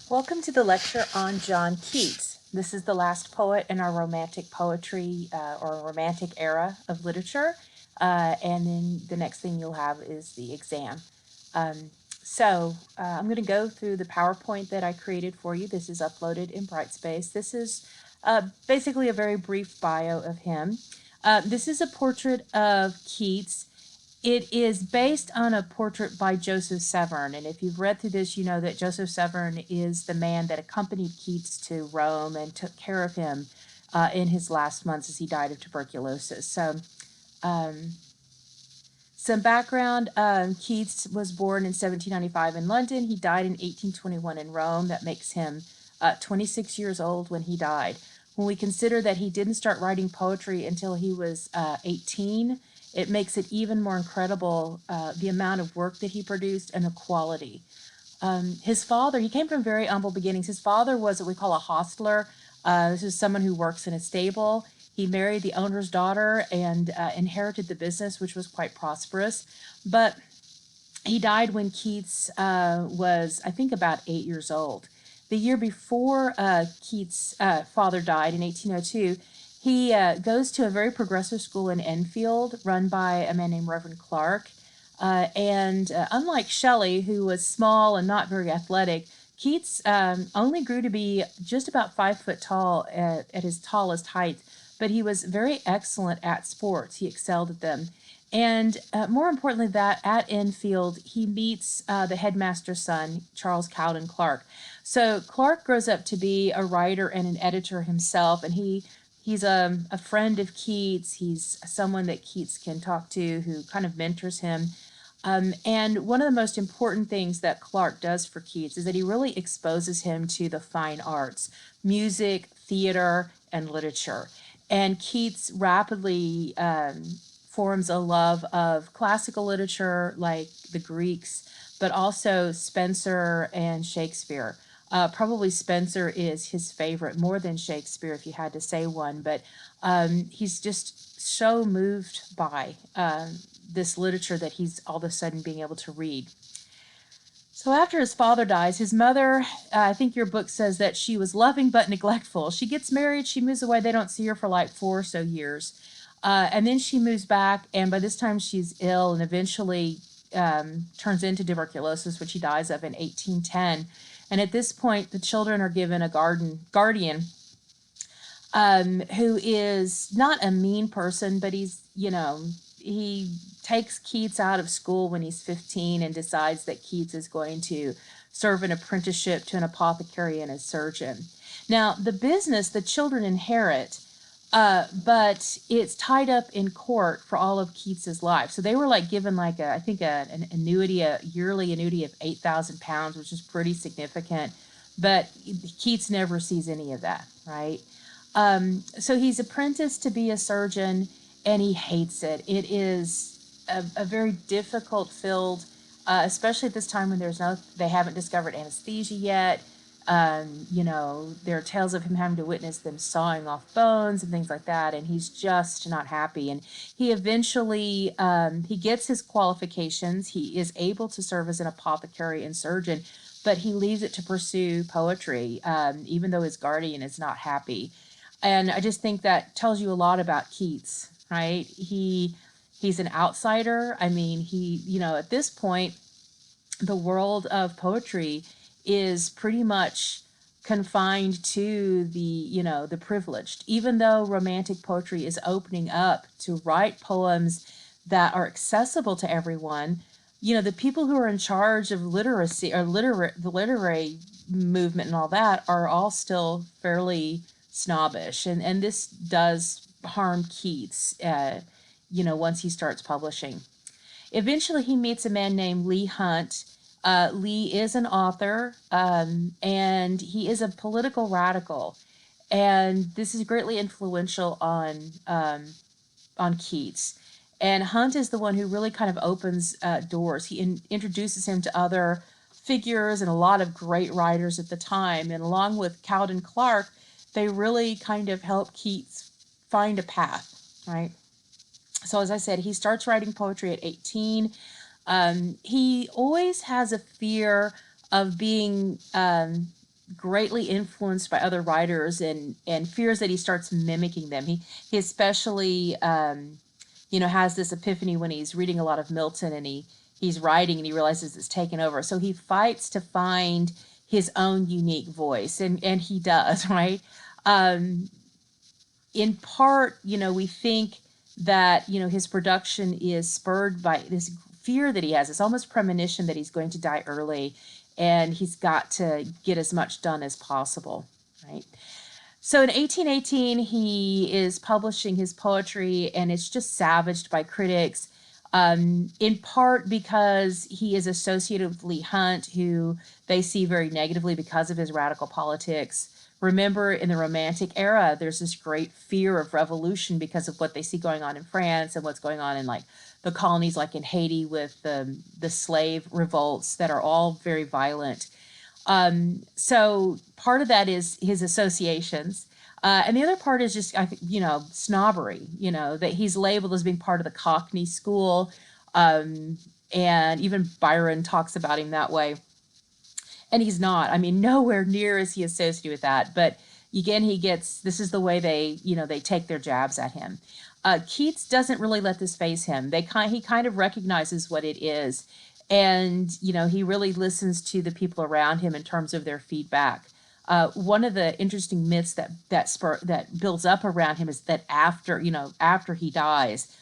Welcome to the lecture on John Keats. This is the last poet in our romantic poetry or romantic era of literature. And then the next thing you'll have is the exam. I'm going to go through the PowerPoint that I created for you. This is uploaded in Brightspace. This is basically a very brief bio of him. This is a portrait of Keats. It is based on a portrait by Joseph Severn, and if you've read through this, you know that Joseph Severn is the man that accompanied Keats to Rome and took care of him in his last months as he died of tuberculosis. Um, some background, Keats was born in 1795 in London. He died in 1821 in Rome. That makes him 26 years old when he died. When we consider that he didn't start writing poetry until he was 18, it makes it even more incredible the amount of work that he produced and the quality. His father, he came from very humble beginnings. His father was what we call a hostler. This is someone who works in a stable. He married the owner's daughter and inherited the business, which was quite prosperous. But he died when Keats was, I think, about 8 years old. The year before Keats' father died in 1802, he goes to a very progressive school in Enfield run by a man named Reverend Clark. And unlike Shelley, who was small and not very athletic, Keats only grew to be just about 5 foot tall at his tallest height, but he was very excellent at sports. He excelled at them. And more importantly, that at Enfield, he meets the headmaster's son, Charles Cowden Clark. So Clark grows up to be a writer and an editor himself, and he's a friend of Keats. He's someone that Keats can talk to, who kind of mentors him. And one of the most important things that Clark does for Keats is that he really exposes him to the fine arts, music, theater, and literature. And Keats rapidly forms a love of classical literature like the Greeks, but also Spenser and Shakespeare. Probably Spenser is his favorite more than Shakespeare, if you had to say one, but he's just so moved by this literature that he's all of a sudden being able to read. So after his father dies, his mother, I think your book says that she was loving but neglectful. She gets married, she moves away, they don't see her for like 4 or so years. And then she moves back, and by this time she's ill and eventually turns into tuberculosis, which she dies of in 1810. And at this point, the children are given a guardian who is not a mean person, but he takes Keats out of school when he's 15 and decides that Keats is going to serve an apprenticeship to an apothecary and a surgeon. Now, the business the children inherit, but it's tied up in court for all of Keats's life. So they were like given like I think an annuity, a yearly annuity of £8,000, which is pretty significant. But Keats never sees any of that, right? So he's apprenticed to be a surgeon, and he hates it. It is a very difficult field, especially at this time when they haven't discovered anesthesia yet. There are tales of him having to witness them sawing off bones and things like that, and he's just not happy. And he eventually, he gets his qualifications. He is able to serve as an apothecary and surgeon, but he leaves it to pursue poetry, even though his guardian is not happy. And I just think that tells you a lot about Keats, right? He's an outsider. I mean, at this point, the world of poetry is pretty much confined to the privileged, even though romantic poetry is opening up to write poems that are accessible to everyone. The people who are in charge of literacy or the literary movement and all that are all still fairly snobbish, and this does harm Keats once he starts publishing. Eventually he meets a man named Leigh Hunt. Leigh is an author, and he is a political radical, and this is greatly influential on Keats. And Hunt is the one who really kind of opens doors. He introduces him to other figures and a lot of great writers at the time, and along with Cowden Clark, they really kind of help Keats find a path, right? So as I said, he starts writing poetry at 18. He always has a fear of being greatly influenced by other writers and fears that he starts mimicking them. He especially has this epiphany when he's reading a lot of Milton and he's writing and he realizes it's taken over. So he fights to find his own unique voice, and he does, right? Um, in part, we think that, his production is spurred by this fear that he has. It's almost premonition that he's going to die early and he's got to get as much done as possible, right? So in 1818, he is publishing his poetry, and it's just savaged by critics, in part because he is associated with Leigh Hunt, who they see very negatively because of his radical politics. Remember, in the Romantic era, there's this great fear of revolution because of what they see going on in France and what's going on in like the colonies, like in Haiti with the slave revolts that are all very violent. So part of that is his associations. And the other part is just, snobbery, that he's labeled as being part of the Cockney school. And even Byron talks about him that way. And he's not. I mean, nowhere near is he associated with that. But again, this is the way they take their jabs at him. Keats doesn't really let this faze him. He kind of recognizes what it is. And, he really listens to the people around him in terms of their feedback. One of the interesting myths that builds up around him is that after he dies,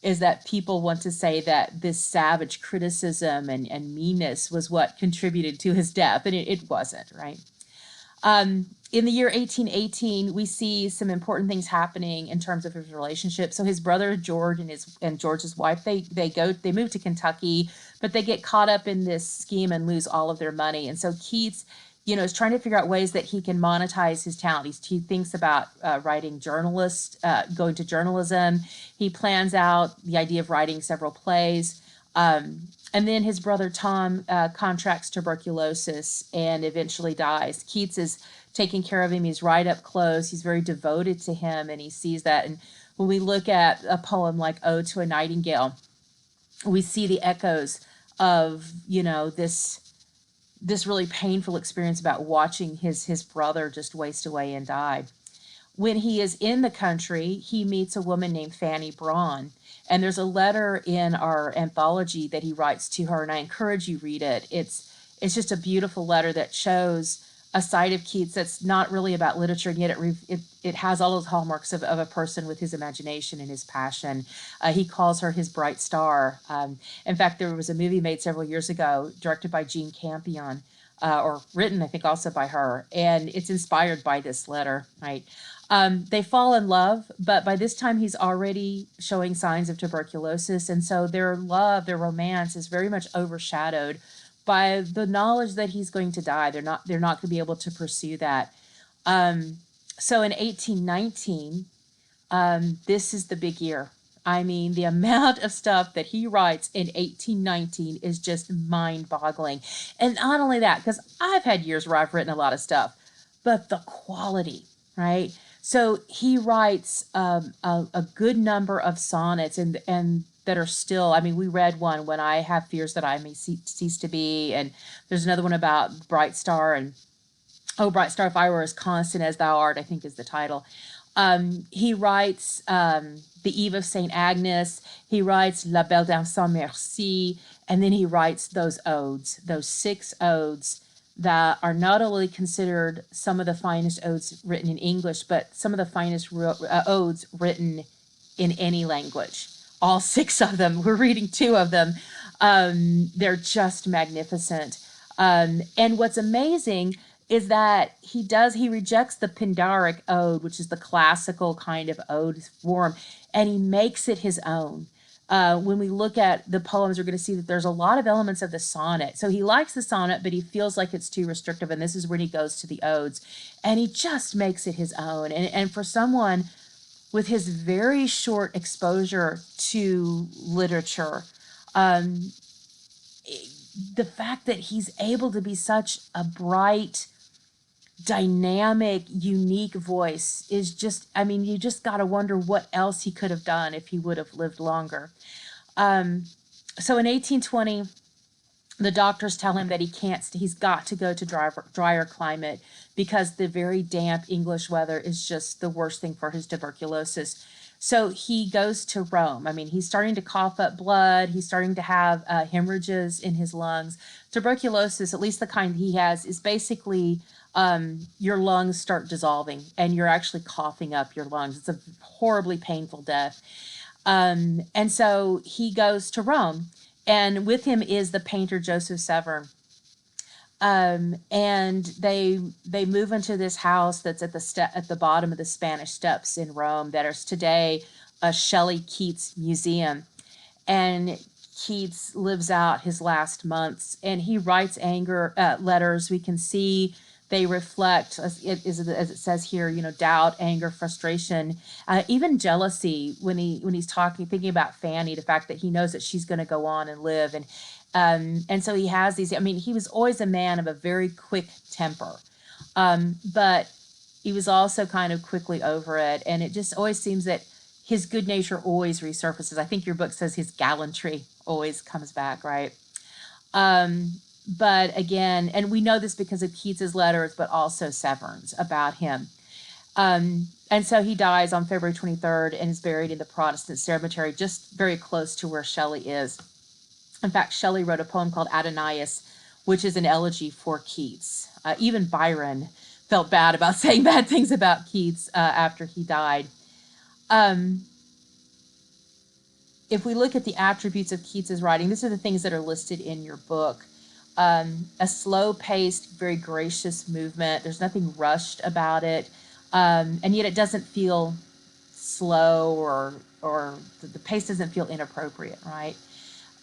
is that people want to say that this savage criticism and meanness was what contributed to his death, and it wasn't, right? In the year 1818, we see some important things happening in terms of his relationship. So his brother George and George's wife, they move to Kentucky, but they get caught up in this scheme and lose all of their money. And so Keats, is trying to figure out ways that he can monetize his talent. He thinks about going to journalism. He plans out the idea of writing several plays. And then his brother Tom contracts tuberculosis and eventually dies. Keats is taking care of him. He's right up close. He's very devoted to him, and he sees that. And when we look at a poem like Ode to a Nightingale, we see the echoes of, this really painful experience about watching his brother just waste away and die. When he is in the country, he meets a woman named Fanny Braun. And there's a letter in our anthology that he writes to her, and I encourage you read it. It's just a beautiful letter that shows a side of Keats that's not really about literature, and yet it has all those hallmarks of a person with his imagination and his passion. He calls her his bright star. In fact, there was a movie made several years ago, directed by Jean Campion, or written, I think, also by her, and it's inspired by this letter, right? They fall in love, but by this time he's already showing signs of tuberculosis, and so their romance is very much overshadowed by the knowledge that he's going to die. They're not going to be able to pursue that. So in 1819, this is the big year. I mean, the amount of stuff that he writes in 1819 is just mind-boggling. And not only that, because I've had years where I've written a lot of stuff, but the quality, right? So he writes a good number of sonnets and that are still, I mean, we read one, When I Have Fears That I May Cease to Be, and there's another one about Bright Star, and Oh, Bright Star, If I Were as Constant as Thou Art, I think is the title. He writes The Eve of St. Agnes. He writes La Belle Dame sans Merci. And then he writes those odes, those 6 odes that are not only considered some of the finest odes written in English, but some of the finest odes written in any language. All 6 of them. We're reading 2 of them. They're just magnificent. And what's amazing is that he rejects the Pindaric ode, which is the classical kind of ode form, and he makes it his own. When we look at the poems, we're going to see that there's a lot of elements of the sonnet. So he likes the sonnet, but he feels like it's too restrictive, and this is when he goes to the odes, and he just makes it his own. And for someone with his very short exposure to literature, the fact that he's able to be such a bright, dynamic, unique voice is just, I mean, you just got to wonder what else he could have done if he would have lived longer. So in 1820, The doctors tell him that he can't, he's got to go to drier climate because the very damp English weather is just the worst thing for his tuberculosis. So he goes to Rome. I mean, he's starting to cough up blood. He's starting to have hemorrhages in his lungs. Tuberculosis, at least the kind he has, is basically your lungs start dissolving and you're actually coughing up your lungs. It's a horribly painful death. And so he goes to Rome, and with him is the painter Joseph Severn. And they move into this house that's at the bottom of the Spanish Steps in Rome that is today a Shelley Keats museum. And Keats lives out his last months, and he writes anger letters. We can see they reflect, as it says here, doubt, anger, frustration, even jealousy when he's thinking about Fanny, the fact that he knows that she's going to go on and live, and so he has these. I mean, he was always a man of a very quick temper, but he was also kind of quickly over it, and it just always seems that his good nature always resurfaces. I think your book says his gallantry always comes back, right? But again, and we know this because of Keats's letters, but also Severn's about him. And so he dies on February 23rd and is buried in the Protestant cemetery, just very close to where Shelley is. In fact, Shelley wrote a poem called Adonais, which is an elegy for Keats. Even Byron felt bad about saying bad things about Keats after he died. If we look at the attributes of Keats's writing, these are the things that are listed in your book. A slow-paced, very gracious movement. There's nothing rushed about it, and yet it doesn't feel slow or the pace doesn't feel inappropriate, right?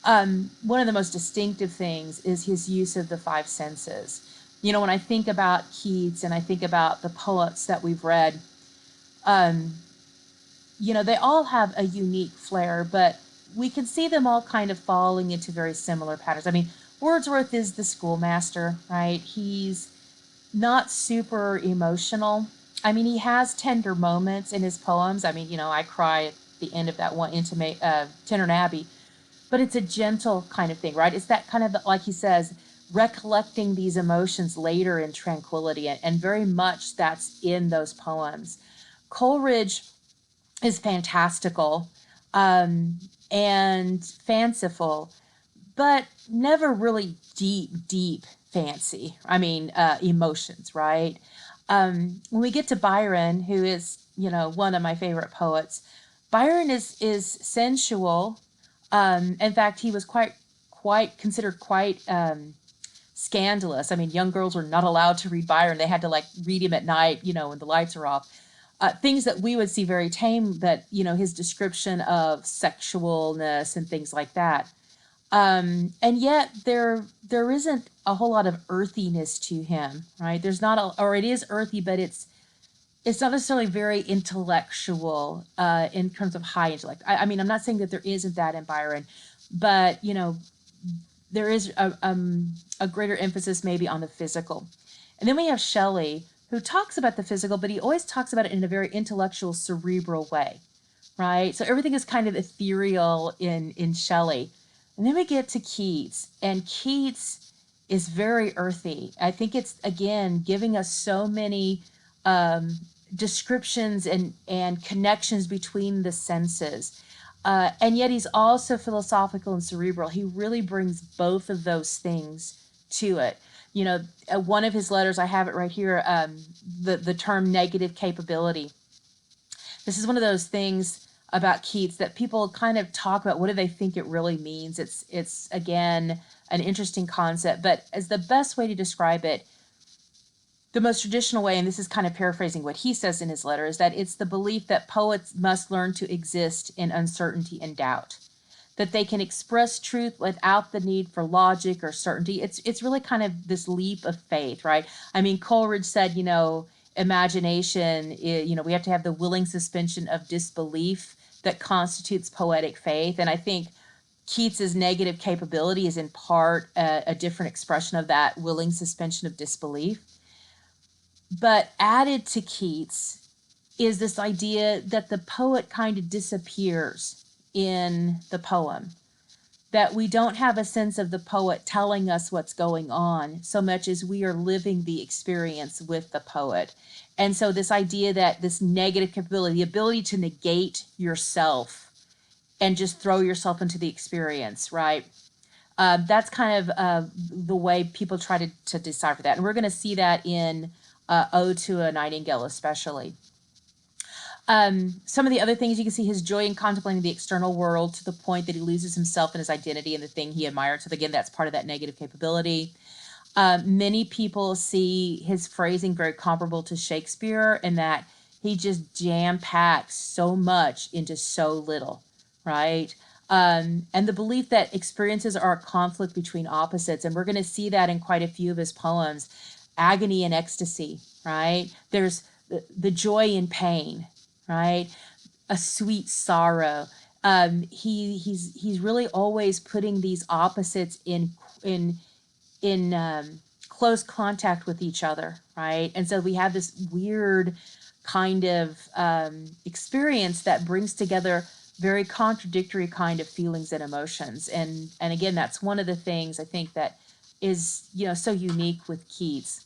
One of the most distinctive things is his use of the five senses. When I think about Keats and I think about the poets that we've read, they all have a unique flair, but we can see them all kind of falling into very similar patterns. I mean, Wordsworth is the schoolmaster, right? He's not super emotional. I mean, he has tender moments in his poems. I mean, I cry at the end of that one intimate Tintern Abbey, but it's a gentle kind of thing, right? It's that kind of, like he says, recollecting these emotions later in tranquility, and very much that's in those poems. Coleridge is fantastical and fanciful, but never really deep fancy. I mean, emotions, right? When we get to Byron, who is, one of my favorite poets, Byron is sensual. In fact, he was quite considered quite scandalous. I mean, young girls were not allowed to read Byron. They had to read him at night, when the lights are off. Things that we would see very tame, but his description of sexualness and things like that. And yet there isn't a whole lot of earthiness to him, right? There's not or it is earthy, but it's not necessarily very intellectual in terms of high intellect. I mean, I'm not saying that there isn't that in Byron, but there is a greater emphasis maybe on the physical. And then we have Shelley, who talks about the physical, but he always talks about it in a very intellectual, cerebral way, right? So everything is kind of ethereal in Shelley. And then we get to Keats, and Keats is very earthy. I think it's, again, giving us so many descriptions and connections between the senses. And yet he's also philosophical and cerebral. He really brings both of those things to it. One of his letters, I have it right here, the term negative capability. This is one of those things about Keats that people kind of talk about. What do they think it really means? It's again, an interesting concept, but as the best way to describe it, the most traditional way, and this is kind of paraphrasing what he says in his letter, is that it's the belief that poets must learn to exist in uncertainty and doubt, that they can express truth without the need for logic or certainty. It's really kind of this leap of faith, right? I mean, Coleridge said, imagination, we have to have the willing suspension of disbelief that constitutes poetic faith. And I think Keats's negative capability is in part a different expression of that willing suspension of disbelief. But added to Keats is this idea that the poet kind of disappears in the poem. that we don't have a sense of the poet telling us what's going on so much as we are living the experience with the poet. And so this idea that this negative capability, the ability to negate yourself and just throw yourself into the experience, right? That's kind of the way people try to decipher that. And we're going to see that in Ode to a Nightingale especially. Some of the other things you can see his joy in contemplating the external world to the point that he loses himself in his identity and the thing he admired. So again, that's part of that negative capability. Many people see his phrasing very comparable to Shakespeare in that he just jam packs so much into so little, right? And the belief that experiences are a conflict between opposites. And we're going to see that in quite a few of his poems. Agony and ecstasy, right? There's the joy in pain, right? A sweet sorrow. He's really always putting these opposites in close contact with each other, right? And so we have this weird kind of experience that brings together very contradictory kind of feelings and emotions. And again, that's one of the things I think that is, so unique with Keats.